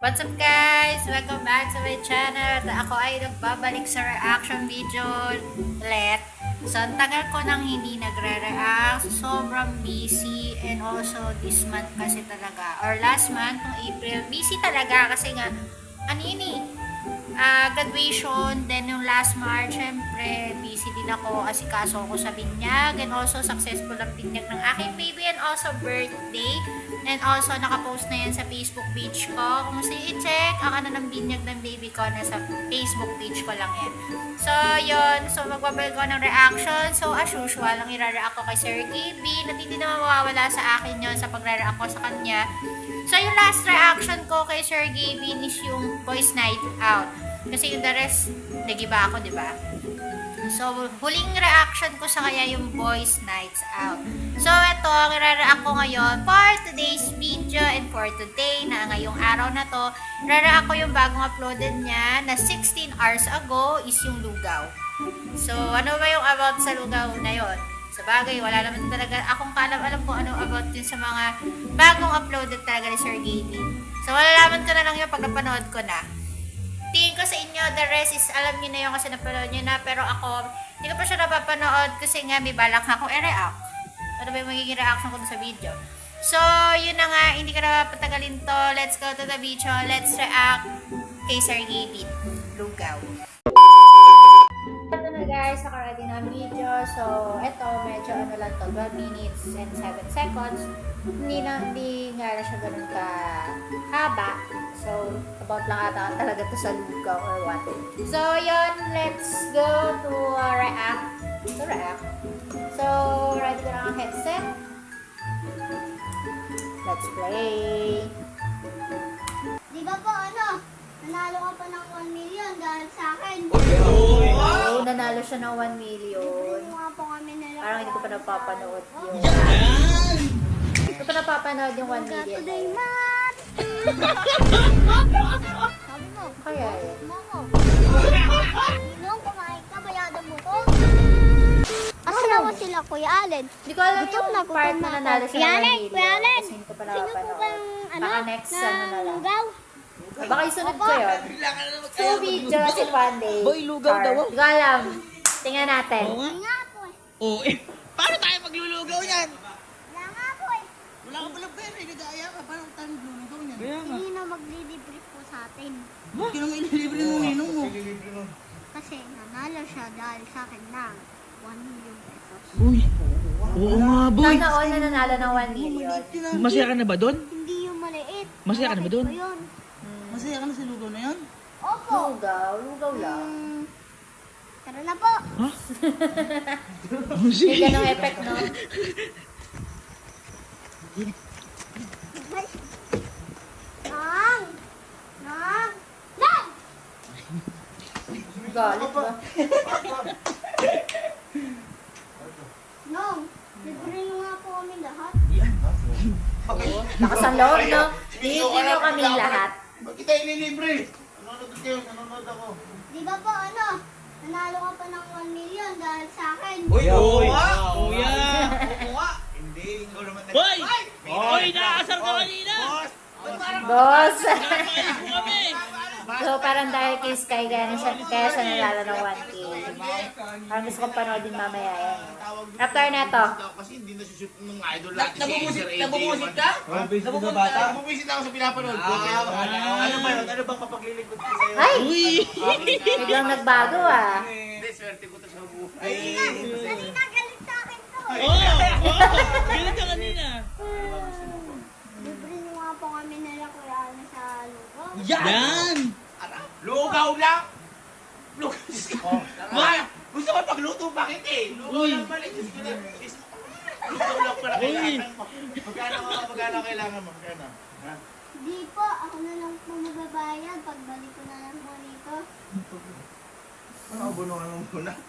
What's up guys? Welcome back to my channel. Ako ay nagbabalik sa reaction video ulit. So, ang tagal ko nang hindi nagre-react. Sobrang busy and also this month kasi talaga. Or last month, noong April, busy talaga kasi nga, ano yun eh, graduation. Then yung last March, syempre, busy din ako kasi kaso ko sa binyag. And also, successful ang binyag ng aking baby and also birthday. And also, nakapost na yan sa Facebook page ko. Kung gusto i-check, ang ano ng binyag ng baby ko, nasa Facebook page ko lang yan. So, yun. So, magbabalik ko ng reaction. So, as usual, ang ira-react ko kay Sir KB. At hindi naman mawawala sa akin yun sa pag-react ko sa kanya. So, yung last reaction ko kay Sir Gavin is yung Boys Night Out. Kasi yung the rest, nagiba ako, di ba? So, huling reaction ko sa kanya yung Boys Nights Out. So, ito, ang i-react ko ngayon for today's video and for today, na ngayong araw na to, i-react ko yung bagong uploaded niya na 16 hours ago is yung Lugaw. So, ano ba yung about sa Lugaw na yon? Sa bagay, wala naman talaga akong kaalam-alam kung ano about yun sa mga bagong uploaded talaga ni Sir Gavin. So, malalaman ko na lang yun pag napanood ko na. Tingin ko sa inyo, the rest is alam niyo na yun kasi napanood niyo na. Pero ako, hindi ko pa siya napapanood kasi nga may balak nga akong i-react. Ano ba yung magiging reaction ko sa video? So, yun na nga, hindi ko na patagalin to. Let's go to the video. Let's react kay Sir Gavin. Lugaw. Ito na guys, naka-ready na ang video. So, ito, medyo ano lang to, 12 minutes and 7 seconds. Hindi nga na siya ganun ka haba. So, about lang ata talaga to sa Lugaw or what. So, yun, let's go to react. So, ready ko na ang headset. Let's play. Di ba po nanalo ka pa ng 1 million dahil sa akin. Oh, nanalo siya ng 1 million. Yung nga po kami nila. Parang hindi ko pa napapanood yun. Hindi ko pa napapanood yung 1 million. Today, Matt! Sabi mo, Kaya yun. Mamo. Nung kumain ka, bayado mo ko. Asawa sila, Kuya Allen. Hindi ko alam yung part na nanalo siya ng 1 million. Kuya Allen! Kasi hindi ko pa Sino po napapanood. bang, Baka next ano na lang. lugaw? Baka isunod ko yun. 2 videos in 1 day. Boy, lugaw daw. Hindi ko alam. Tingnan natin. Wala nga po eh. Oo eh. Paano tayo maglulugaw yan? Wala nga po eh. Wala ka palang pera, nag-aaya ka. Paano tayo maglulugaw yan? Kaya nga. Hindi na maglilibre po sa atin. Ba't ka nang ililibre ng ninong mo? Kasi nanalo siya dahil sa akin ng 1 million pesos. Uy. Oo nga, boy. Sana all na nanalo ng 1 million. Masaya ka na ba doon? Hindi yung maliit. Masaya ka na ba dun? Bakit yun? Masaya ka na sa lugaw na yan? Opo. Lugaw lang. Tara na po. Ha? May ganong effect, no? Nang! Nang! Nang! Galit ba? Nang! Libre nyo nga po kami lahat. Lakas ang loob, no? Libre mo kaming lahat. Ba't kita ililibre? Nanonood kayo, nanonood ako. Di ba po nanalo ka pa ng 1 million dahil sa akin. Uy, oo nga! Kuya! Oo nga! Hindi, ikaw naman Boy! Boy, nakakasar ka kanina! Boss! Nakakainis mo kami! So, parang dahil kay Sky, kaya siya nanalo ng 1K. Parang gusto kong panoodin mamaya yan. After na to. Kasi hindi nasushoot ng idol natin si Nabubusit Sir AJ. nabubusit ka? Nabubusit bata? Nabubusit ako sa pinapanood ko. Ano ba yun? Ano bang papaglilingkod ko sa'yo? Ay! Uy! Biglang nagbago, ah. Hindi, swerte ko to sa buhay. Kanina galit sa akin to. Oo! Galit ka kanina! Libre nyo nga po kami nila Kuya Allen sa lugaw. Yan! Lugaw lang! Lugaw! Gusto ko pagluto, bakit eh? Lugaw lang mali. Diyos ko na. Lugaw lang pala kailangan mo. Magkano kailangan mo? Magkano? Ha? Di po, ako na lang po magbabayad pagbalik ko na lang po dito. Ano, bunuhan mo muna?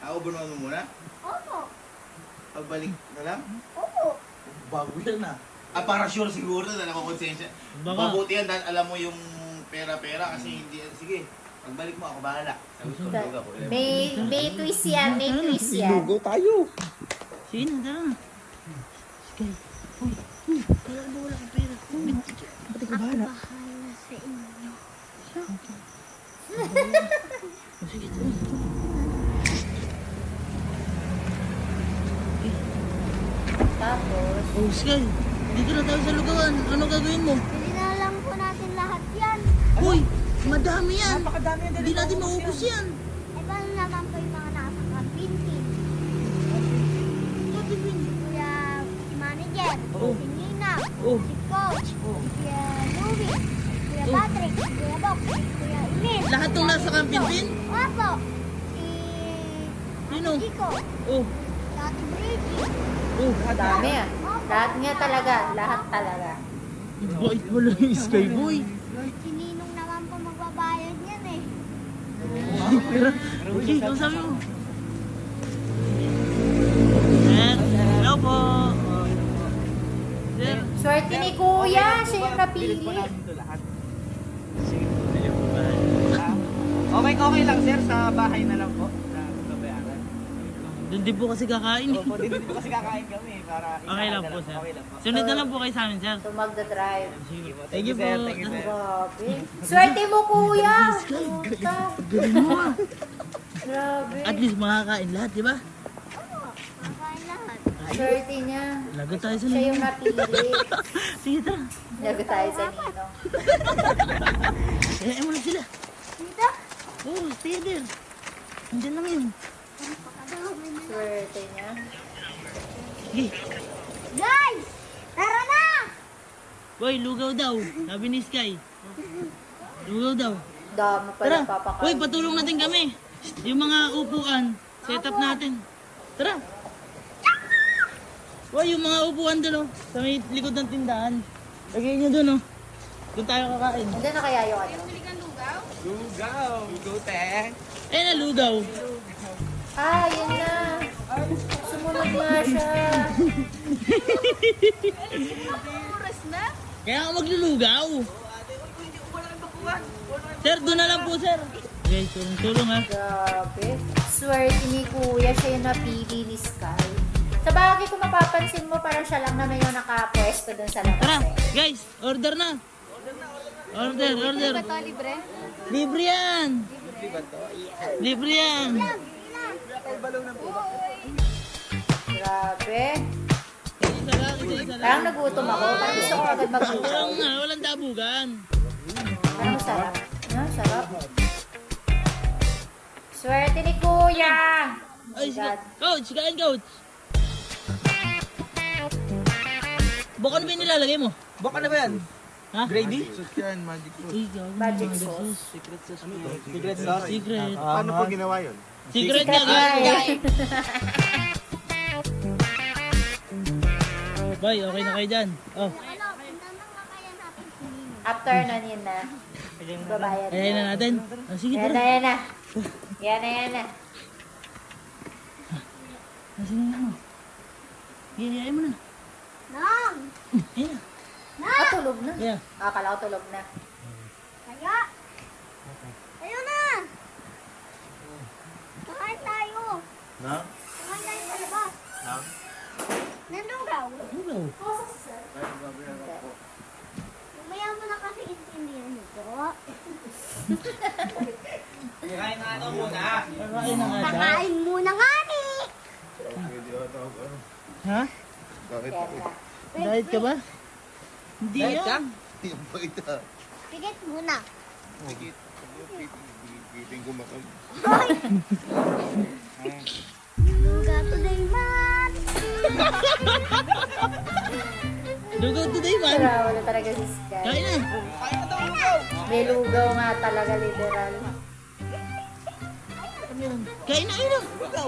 Ako bunuhan mo muna? Opo. Pagbalik na lang? Opo. Bago yan ah. Para sure siguro na nakakonsensya. Baka. Mabuti yan dahil alam mo yung pera-pera kasi hindi, sige, pagbalik mo ako bahala. Sabi ko, lugaw ko. May twist yan, may twist yan. tayo! Sino? Tara! Sige. Uy! Uy! Kaya mo wala kang pera. Ba't ikaw bahala? Bahala sa inyo. Sige. Tapos, Oh, Sky. Dito na tayo sa lugawan. Ano gagawin mo? Bili na lang po natin lahat yan. Uy, madami yan. Napakadami yan. Hindi natin maubos yan. Eh, paano naman po yung mga nasa kapintin? Bakit, Vin? Kuya Manager, Oh. si Nina, Oh. si Coach, Kuya Louie, Kuya Patrick, Kuya Bob, Kuya Emil. Lahat ng nasa Kampintin? Opo. Si Sino? Chico, Oh. si Ate Bridgie. Oh. dami ah. Lahat nga talaga, lahat talaga. Bait mo lang yung Sky Boy. Si Ninong naman po magbabayad yan eh. Pero, okay, ano sabi mo? Sir, hello po. Sir. Swerte ni Kuya, siya yung napili. Okay lang sir, sa bahay na lang po. Sa babayaran. Doon din po kasi kakain. Opo, din po kasi kakain kami para Okay lang po, sir. Okay lang po. Sunod na lang po kayo sa amin, sir. So magdadrive. Thank you po. Thank you, sir. Grabe. Swerte mo, Kuya. Puta. Galing mo ah. Grabe. At least makakain lahat, di ba? Opo, makain lahat. Swerte niya. Lagot tayo sa Siya yung ninong. napili. Sige, tara. Lago tayo sa ninong. Kaya mo na sila. Dito? Oh, stay there. Andiyan lang yun. Pakadami na. Swerte niya. Sige. Guys! Tara na! Boy, lugaw daw. Sabi ni Sky. Lugaw daw. Dami pa Tara. ng papakain. Uy, patulong natin kami. Yung mga upuan, set up natin. Tara. Uy, yung mga upuan doon, oh. Sa may likod ng tindahan. Lagay nyo doon, oh. Doon tayo kakain. Andiyan na kaya yung ano? Lugaw! Lugaw, te! Eh, na lugaw. Ah, yun na. Sumunod na siya. Kaya ako maglulugaw. Sir, doon na lang po, sir. Okay, tulong-tulong ha. Grabe. Swerte ni Kuya, siya yung napili ni Sky. Sa bagay, kung mapapansin mo, parang siya lang naman yung nakapwesto dun sa labas. Tara, eh. guys, order na. Order. libre? Libre yan. Libre yan. Grabe. Isa lang. Parang nagutom ako. Parang gusto ko agad maglugaw. Walang dabugan. Parang masarap. Ah, sarap. Swerte ni Kuya. Ay, God. coach, kain coach. Baka na ba yung nilalagay mo? Baka na ba yan? Ha? Gravy? Uy, gawin mo, Magic magic sauce. Secret sauce. Secret. Paano po ginawa yun? Secret Secret nga. nga eh. Boy, okay na kayo dyan. Oh, Ano, tinanong nga kaya natin si Ninong. After nun yun na. Babayad ayan na natin. Oh, sige, Yan na, tara. yan na. Yan na. Sige na mo. Ayayin mo na. Nang! Ayan na. Ah, tulog na. Yeah. Akala ko tulog na. Kaya! Ayun na! Kakain tayo! Na? Kakain tayo sa labas! Nandun daw. Hello. Mamaya mo na kasi intindihan nito. Kain na ito muna. Kakain na nga daw. Kakain muna nga ni! Ha? Bakit? Yan na. Diet ka ba? Hindi Diet ka? yan. Yung bakit ah? Pigit muna. Piting ko makam. Luga today man! Lugaw today man. Tara, wala talaga si Sky. Kain na. May lugaw nga talaga, literal. Kain na, kain na.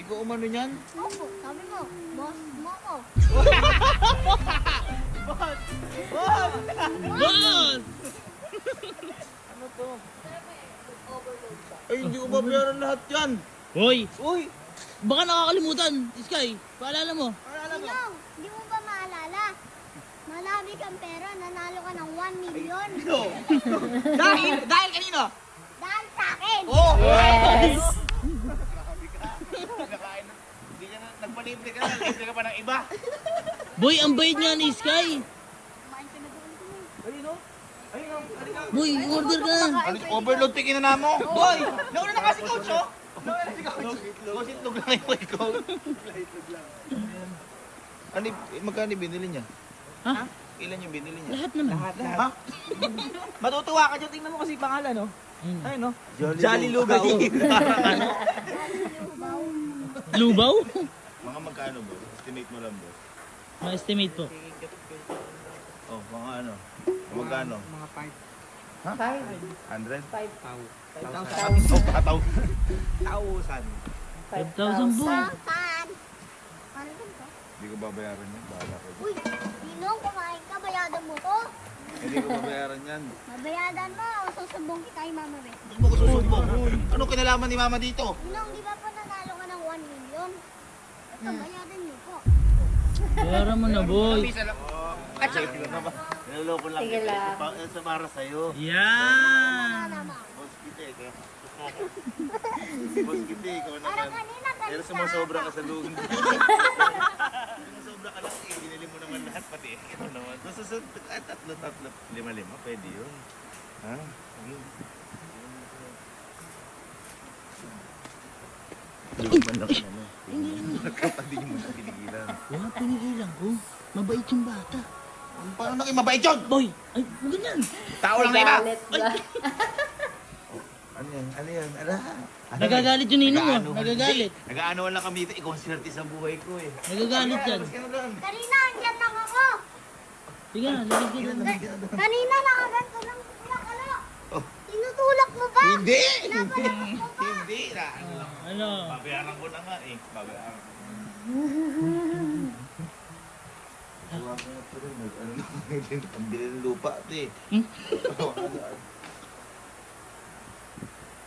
Ikaw umano niyan? Opo, sabi mo, boss mo ko. Boss! Ay, hindi ko babayaran lahat yan. Hoy, Uy! baka nakakalimutan. Sky, paalala mo. Ninong, di mo ba maalala? Marami kang pera, nanalo ka ng 1 million. Dahil kanino? Dahil sa akin! Oh! Yes! Hindi ka na, nagpalibre ka na, libre ka pa ng iba. Boy, ang bait nga ni Sky. Boy, order ka na. Ano, overload pikin na namo. Boy, nauna na kasi coach, oh. Coach, itlog lang yung boy, coach. Ano, magkano binili niya? Ha? Ilan yung binili niya? Lahat naman. Ha? Matutuwa ka dyan. Tingnan mo kasi pangalan, no? Ayun. Ayun, no? Jolly Lugaw. Lubaw? Mga magkano ba? Estimate mo lang ba? Ma-estimate po. Oh, mga ano? Magkano? Mga 100? 5,000. Oh, pataw. 5,000 boy. Saan? Ano ba? Hindi ko babayaran yan. Bahala ko. Uy, Ninong, kumain ka. Bayadan mo to. Hindi ko babayaran yan. Mabayadan mo. Susubong kita kay Mama Beth. Ano ko susubok? Ano kinalaman ni mama dito? Ninong, di ba pa nanalo ka ng 1 million? Ito, bayadan niyo po. Bayaran mo na boy. Naloloko lang. Sige lang. Sa para sa'yo. Yan. Naman. Boss kita eh. Boss kita eh. Ikaw Parang naman. kanina Pero galit sumasobra ka sa lugar. Sumasobra ka lang eh. Binili mo naman lahat pati ikaw naman. Susunod, tatlo, lima, pwede yun. Ha? Luman lang naman. Kapatid mo na pinigilan. Wala pinigilan ko. Mabait yung bata. Paano nang mabait yun? Boy, ay, ganyan. Tao lang na iba. Ano yan? Ano yan? Ala? Nagagalit yun Ninong oh. Nag-aano- Nagagalit. Nag-aano lang kami dito. Ikaw ang swerte sa buhay ko eh. Nagagalit yan. Mas ka na lang. Kanina, andyan lang ako. Sige na, lalagyan ka na. Kanina, nakaganto lang sila. Ano? Oh. Tinutulak mo ba? Hindi! Pinapalakot mo ba? Hindi na. Ano lang. Ano? Babayaran ko na nga eh. Babayaran ko. Gawa ko na pero ano na ang bili ng lupa ito eh. Hmm? Ano,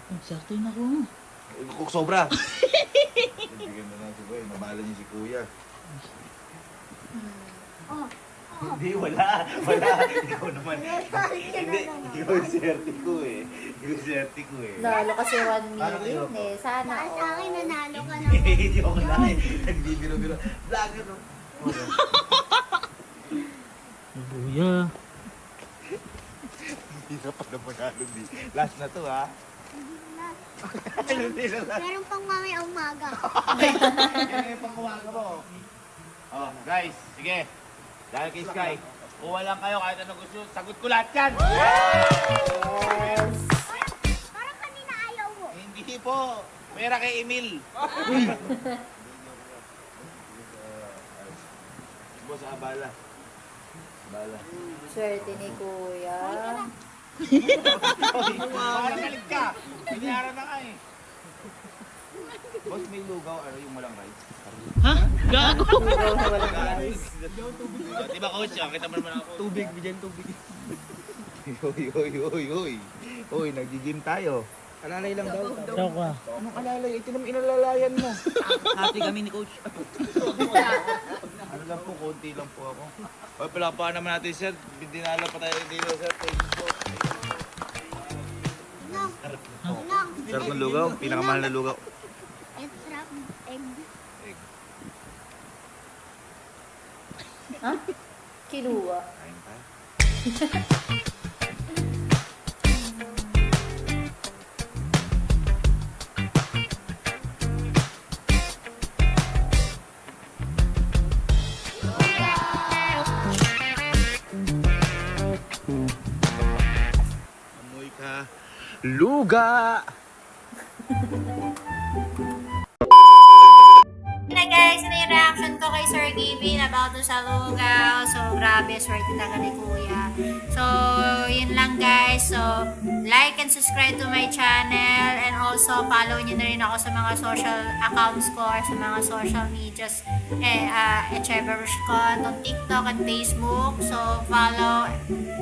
Oh, sakto yun ako. Kung sobra. Bigyan mo na si Boy. Mabahala niyo si Kuya. Oh. Hindi, wala. Wala. Ikaw naman. Hindi. Ikaw yung swerte ko eh. Ikaw yung swerte ko eh. Lalo kasi 1 Paano million kayo? eh. Sana Dahil sa akin, all. nanalo ka na. Hindi ako lang eh. Nagbibiro-biro. Vlogger no? Buya. Hindi na pala manalo di. Last na to ha. Hindi na. Meron pang mamaya umaga. Yan yung pangkuwaga mo. Oh, guys, sige. Dahil kay Sky, kuha lang kayo kahit anong gusto. Sagot ko lahat yan! Parang kanina ayaw mo. Hindi po. Pera kay Emil. Boss, abala. Abala. Swerte ni Kuya. Makalit ka. Binayaran na nga eh. Boss, may lugaw. Ano yung walang rice? Ha? Gago. Ikaw na walang rice. Di ba coach? Kita mo naman ako. Tubig, bigyan tubig. Hoy. Hoy, nag-gym tayo. Alalay lang daw. Daw ka. Anong alalay? Ito naman inalalayan mo. Hati kami ni coach. Ano lang po, konti lang po ako. Hoy, palakpakan naman natin sir. Dinala pa tayo dito sir. Thank you po. Nang. Nang. Sarap ng lugaw. Pinakamahal na lugaw. Extra egg. Ha? Kiluwa. Kain tayo. Amoy ka. Luga! Na guys, ito yung reaction ko kay Sir Gavin about to sa lugaw. So, grabe, swerte talaga ni Kuya. So, yun lang guys. So, like and subscribe to my channel and also follow nyo na rin ako sa mga social accounts ko or sa mga social medias Echeverush ko, on TikTok at Facebook. So, follow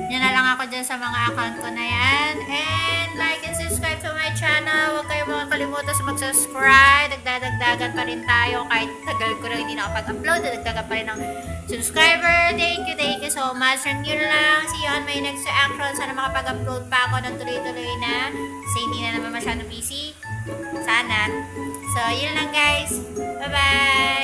nyo na lang ako dyan sa mga account ko na yan. And like and subscribe to my channel. Huwag kayong makakalimutan sa mag-subscribe. Nagdadagdagan pa rin tayo kahit tagal ko na hindi nakapag-upload. Nagdagan pa rin ng subscriber. Thank you so much. And yun lang. See you on my next reaction. Sana makapag-upload pa ako ng tuloy-tuloy na. Kasi hindi na naman masyadong busy. Sana. So, yun lang guys. Bye-bye!